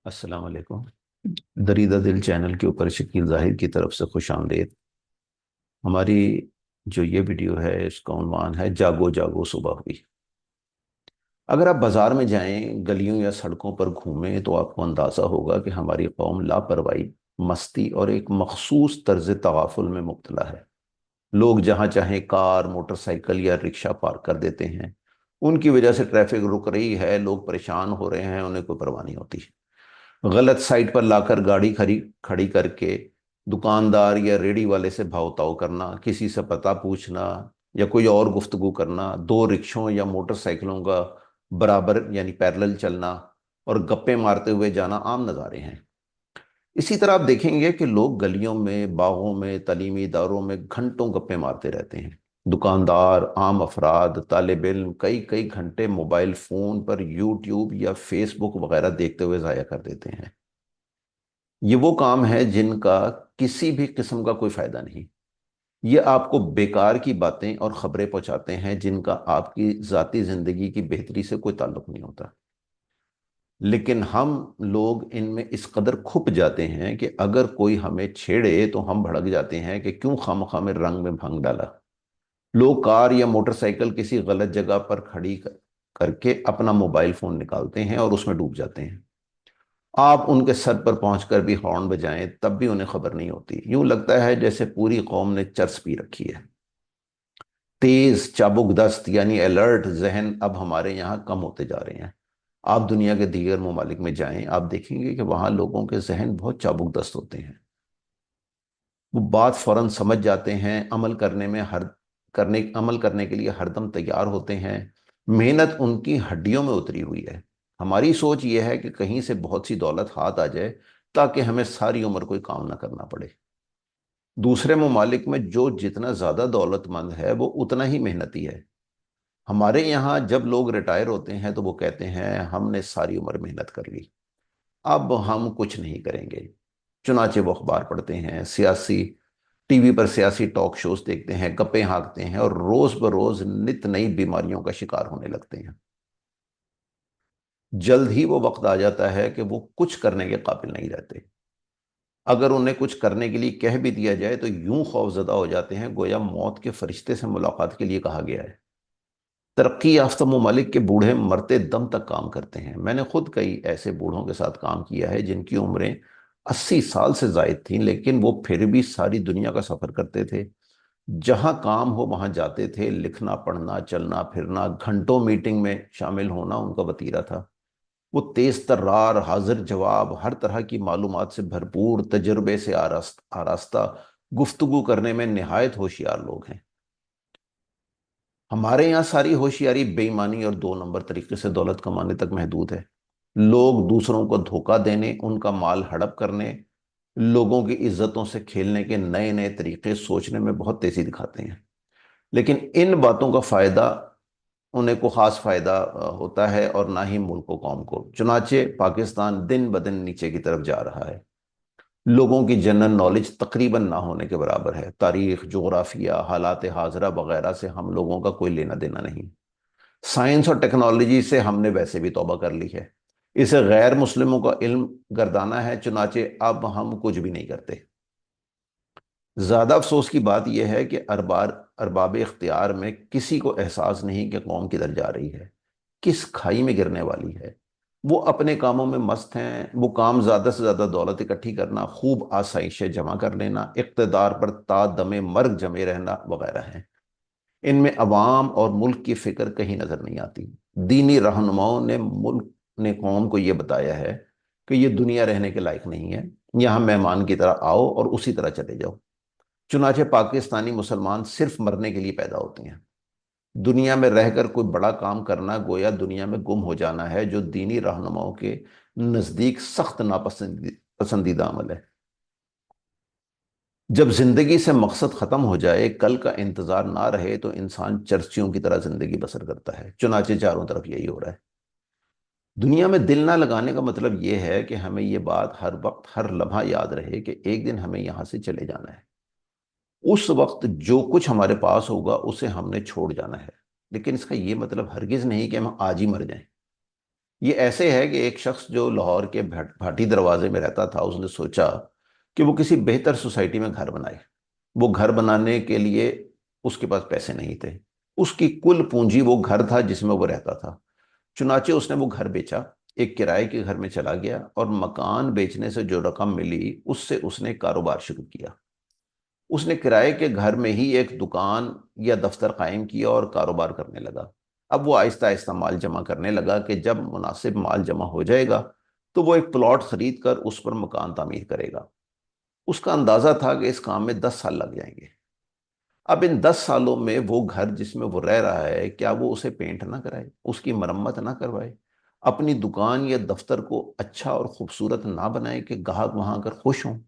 السلام علیکم۔ دریدہ دل چینل کے اوپر شکیل ظاہر کی طرف سے خوش آمدید۔ ہماری جو یہ ویڈیو ہے اس کا عنوان ہے جاگو جاگو صبح ہوئی۔ اگر آپ بازار میں جائیں، گلیوں یا سڑکوں پر گھومیں تو آپ کو اندازہ ہوگا کہ ہماری قوم لاپرواہی، مستی اور ایک مخصوص طرز تغافل میں مبتلا ہے۔ لوگ جہاں چاہیں کار، موٹر سائیکل یا رکشہ پارک کر دیتے ہیں۔ ان کی وجہ سے ٹریفک رک رہی ہے، لوگ پریشان ہو رہے ہیں، انہیں کوئی پرواہ نہیں ہوتی۔ غلط سائٹ پر لا کر گاڑی کھڑی کر کے دکاندار یا ریڑی والے سے بھاؤ تاؤ کرنا، کسی سے پتہ پوچھنا یا کوئی اور گفتگو کرنا، دو رکشوں یا موٹر سائیکلوں کا برابر یعنی پیرلل چلنا اور گپے مارتے ہوئے جانا عام نظارے ہیں۔ اسی طرح آپ دیکھیں گے کہ لوگ گلیوں میں، باغوں میں، تعلیمی اداروں میں گھنٹوں گپے مارتے رہتے ہیں۔ دکاندار، عام افراد، طالب علم کئی کئی گھنٹے موبائل فون پر یوٹیوب یا فیس بک وغیرہ دیکھتے ہوئے ضائع کر دیتے ہیں۔ یہ وہ کام ہے جن کا کسی بھی قسم کا کوئی فائدہ نہیں۔ یہ آپ کو بیکار کی باتیں اور خبریں پہنچاتے ہیں جن کا آپ کی ذاتی زندگی کی بہتری سے کوئی تعلق نہیں ہوتا۔ لیکن ہم لوگ ان میں اس قدر کھپ جاتے ہیں کہ اگر کوئی ہمیں چھیڑے تو ہم بھڑک جاتے ہیں کہ کیوں خواہ میں رنگ میں بھنگ ڈالا۔ لوگ کار یا موٹر سائیکل کسی غلط جگہ پر کھڑی کر کے اپنا موبائل فون نکالتے ہیں اور اس میں ڈوب جاتے ہیں۔ آپ ان کے سر پر پہنچ کر بھی ہارن بجائیں تب بھی انہیں خبر نہیں ہوتی۔ یوں لگتا ہے جیسے پوری قوم نے چرس پی رکھی ہے۔ تیز چابک دست یعنی الرٹ ذہن اب ہمارے یہاں کم ہوتے جا رہے ہیں۔ آپ دنیا کے دیگر ممالک میں جائیں، آپ دیکھیں گے کہ وہاں لوگوں کے ذہن بہت چابک دست ہوتے ہیں۔ وہ بات فوراً سمجھ جاتے ہیں، عمل کرنے کے لیے ہر دم تیار ہوتے ہیں۔ محنت ان کی ہڈیوں میں اتری ہوئی ہے۔ ہماری سوچ یہ ہے کہ کہیں سے بہت سی دولت ہاتھ آ جائے تاکہ ہمیں ساری عمر کوئی کام نہ کرنا پڑے۔ دوسرے ممالک میں جو جتنا زیادہ دولت مند ہے وہ اتنا ہی محنتی ہے۔ ہمارے یہاں جب لوگ ریٹائر ہوتے ہیں تو وہ کہتے ہیں ہم نے ساری عمر محنت کر لی، اب ہم کچھ نہیں کریں گے۔ چنانچہ وہ اخبار پڑھتے ہیں، ٹی وی پر سیاسی ٹاک شوز دیکھتے ہیں، گپیں ہانکتے ہیں اور روز بروز نت نئی بیماریوں کا شکار ہونے لگتے ہیں۔ جلد ہی وہ وقت آ جاتا ہے کہ وہ کچھ کرنے کے قابل نہیں رہتے۔ اگر انہیں کچھ کرنے کے لیے کہہ بھی دیا جائے تو یوں خوف زدہ ہو جاتے ہیں گویا موت کے فرشتے سے ملاقات کے لیے کہا گیا ہے۔ ترقی یافتہ ممالک کے بوڑھے مرتے دم تک کام کرتے ہیں۔ میں نے خود کئی ایسے بوڑھوں کے ساتھ کام کیا ہے جن کی عمریں 80 سال سے زائد تھیں، لیکن وہ پھر بھی ساری دنیا کا سفر کرتے تھے۔ جہاں کام ہو وہاں جاتے تھے، لکھنا پڑھنا چلنا پھرنا، گھنٹوں میٹنگ میں شامل ہونا ان کا وتیرہ تھا۔ وہ تیز ترار، حاضر جواب، ہر طرح کی معلومات سے بھرپور، تجربے سے آراستہ گفتگو کرنے میں نہایت ہوشیار لوگ ہیں۔ ہمارے یہاں ساری ہوشیاری بے ایمانی اور دو نمبر طریقے سے دولت کمانے تک محدود ہے۔ لوگ دوسروں کو دھوکہ دینے، ان کا مال ہڑپ کرنے، لوگوں کی عزتوں سے کھیلنے کے نئے نئے طریقے سوچنے میں بہت تیزی دکھاتے ہیں۔ لیکن ان باتوں کا فائدہ انہیں کو خاص فائدہ ہوتا ہے اور نہ ہی ملک و قوم کو۔ چنانچہ پاکستان دن بدن نیچے کی طرف جا رہا ہے۔ لوگوں کی جنرل نالج تقریباً نہ ہونے کے برابر ہے۔ تاریخ، جغرافیہ، حالات حاضرہ وغیرہ سے ہم لوگوں کا کوئی لینا دینا نہیں۔ سائنس اور ٹیکنالوجی سے ہم نے ویسے بھی توبہ کر لی ہے۔ اسے غیر مسلموں کا علم گردانا ہے، چنانچہ اب ہم کچھ بھی نہیں کرتے۔ زیادہ افسوس کی بات یہ ہے کہ ارباب اختیار میں کسی کو احساس نہیں کہ قوم کدھر جا رہی ہے، کس کھائی میں گرنے والی ہے۔ وہ اپنے کاموں میں مست ہیں۔ وہ کام زیادہ سے زیادہ دولت اکٹھی کرنا، خوب آسائشیں جمع کر لینا، اقتدار پر تا دم مرگ جمے رہنا وغیرہ ہیں۔ ان میں عوام اور ملک کی فکر کہیں نظر نہیں آتی۔ دینی رہنماؤں نے ملک نے قوم کو یہ بتایا ہے کہ یہ دنیا رہنے کے لائق نہیں ہے، یہاں مہمان کی طرح آؤ اور اسی طرح چلے جاؤ۔ چنانچہ پاکستانی مسلمان صرف مرنے کے لیے پیدا ہوتے ہیں۔ دنیا میں رہ کر کوئی بڑا کام کرنا گویا دنیا میں گم ہو جانا ہے، جو دینی رہنماؤں کے نزدیک سخت ناپسندیدہ عمل ہے۔ جب زندگی سے مقصد ختم ہو جائے، کل کا انتظار نہ رہے تو انسان چرسیوں کی طرح زندگی بسر کرتا ہے۔ چنانچہ چاروں طرف یہی ہو رہا ہے۔ دنیا میں دل نہ لگانے کا مطلب یہ ہے کہ ہمیں یہ بات ہر وقت ہر لمحہ یاد رہے کہ ایک دن ہمیں یہاں سے چلے جانا ہے۔ اس وقت جو کچھ ہمارے پاس ہوگا اسے ہم نے چھوڑ جانا ہے، لیکن اس کا یہ مطلب ہرگز نہیں کہ ہم آج ہی مر جائیں۔ یہ ایسے ہے کہ ایک شخص جو لاہور کے بھاٹی دروازے میں رہتا تھا، اس نے سوچا کہ وہ کسی بہتر سوسائٹی میں گھر بنائے۔ وہ گھر بنانے کے لیے اس کے پاس پیسے نہیں تھے، اس کی کل پونجی وہ گھر تھا جس میں وہ رہتا تھا۔ چنانچہ اس نے وہ گھر بیچا، ایک کرائے کے گھر میں چلا گیا، اور مکان بیچنے سے جو رقم ملی اس سے اس نے کاروبار شروع کیا۔ اس نے کرائے کے گھر میں ہی ایک دکان یا دفتر قائم کیا اور کاروبار کرنے لگا۔ اب وہ آہستہ آہستہ مال جمع کرنے لگا کہ جب مناسب مال جمع ہو جائے گا تو وہ ایک پلاٹ خرید کر اس پر مکان تعمیر کرے گا۔ اس کا اندازہ تھا کہ اس کام میں 10 سال لگ جائیں گے۔ اب ان 10 سالوں میں وہ گھر جس میں وہ رہ رہا ہے، کیا وہ اسے پینٹ نہ کرائے، اس کی مرمت نہ کروائے، اپنی دکان یا دفتر کو اچھا اور خوبصورت نہ بنائے کہ گاہک وہاں آ کر خوش ہوں؟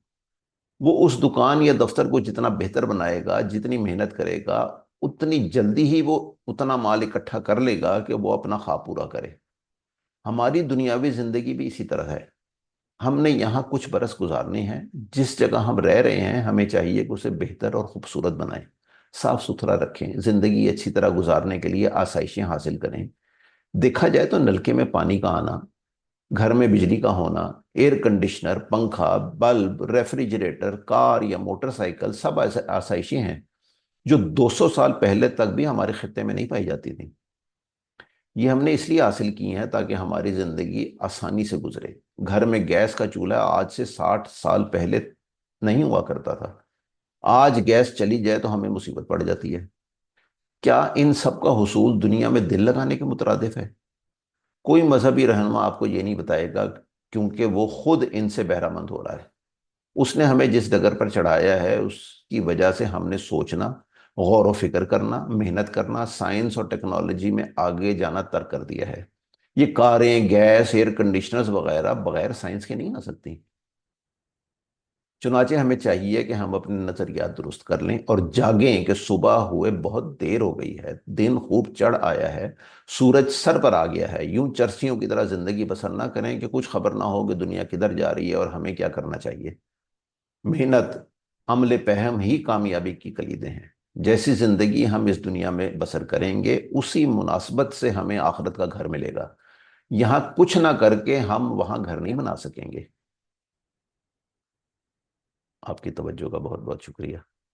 وہ اس دکان یا دفتر کو جتنا بہتر بنائے گا، جتنی محنت کرے گا، اتنی جلدی ہی وہ اتنا مال اکٹھا کر لے گا کہ وہ اپنا خواب پورا کرے۔ ہماری دنیاوی زندگی بھی اسی طرح ہے۔ ہم نے یہاں کچھ برس گزارنے ہیں، جس جگہ ہم رہ رہے ہیں ہمیں چاہیے کہ اسے بہتر اور خوبصورت بنائیں، صاف ستھرا رکھیں، زندگی اچھی طرح گزارنے کے لیے آسائشیں حاصل کریں۔ دیکھا جائے تو نلکے میں پانی کا آنا، گھر میں بجلی کا ہونا، ایئر کنڈیشنر، پنکھا، بلب، ریفریجریٹر، کار یا موٹر سائیکل، سب ایسے آسائشیں ہیں جو 200 سال پہلے تک بھی ہمارے خطے میں نہیں پائی جاتی تھیں۔ یہ ہم نے اس لیے حاصل کی ہیں تاکہ ہماری زندگی آسانی سے گزرے۔ گھر میں گیس کا چولہا آج سے 60 سال پہلے نہیں ہوا کرتا تھا۔ آج گیس چلی جائے تو ہمیں مصیبت پڑ جاتی ہے۔ کیا ان سب کا حصول دنیا میں دل لگانے کے مترادف ہے؟ کوئی مذہبی رہنما آپ کو یہ نہیں بتائے گا، کیونکہ وہ خود ان سے بہرہ مند ہو رہا ہے۔ اس نے ہمیں جس ڈگر پر چڑھایا ہے اس کی وجہ سے ہم نے سوچنا، غور و فکر کرنا، محنت کرنا، سائنس اور ٹیکنالوجی میں آگے جانا ترک کر دیا ہے۔ یہ کاریں، گیس، ایئر کنڈیشنرز وغیرہ بغیر سائنس کے نہیں آ سکتی۔ چنانچہ ہمیں چاہیے کہ ہم اپنے نظریات درست کر لیں اور جاگیں کہ صبح ہوئے بہت دیر ہو گئی ہے، دن خوب چڑھ آیا ہے، سورج سر پر آ گیا ہے۔ یوں چرسیوں کی طرح زندگی بسر نہ کریں کہ کچھ خبر نہ ہو کہ دنیا کدھر جا رہی ہے اور ہمیں کیا کرنا چاہیے۔ محنت، عمل پہم ہی کامیابی کی کلیدیں ہیں۔ جیسی زندگی ہم اس دنیا میں بسر کریں گے، اسی مناسبت سے ہمیں آخرت کا گھر ملے گا۔ یہاں کچھ نہ کر کے ہم وہاں گھر نہیں بنا سکیں گے۔ آپ کی توجہ کا بہت بہت شکریہ۔